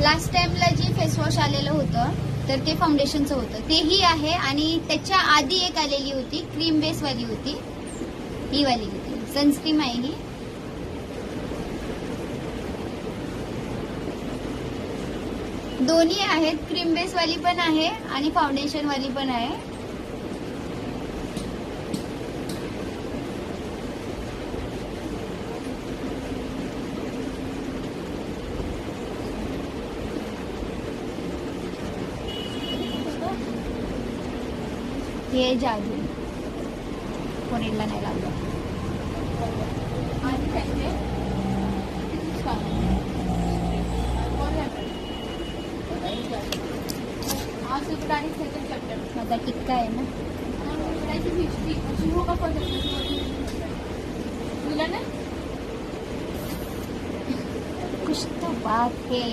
Last टाइमला जे face wash आलेलं होतं तर ते फाउंडेशनचं होतं, तेही आहे. आणि त्याच्या आधी एक आलेली होती क्रीम बेस वाली होती, ही वाली होती सनस्क्रीम आहे ही. दोन्ही आहेत, क्रीम बेस वाली पण आहे आणि फाउंडेशन वाली पण आहे. हे जादू कोणीला नाही लागलं. माझा टिक्का आहे ना. कुछ तो बात है.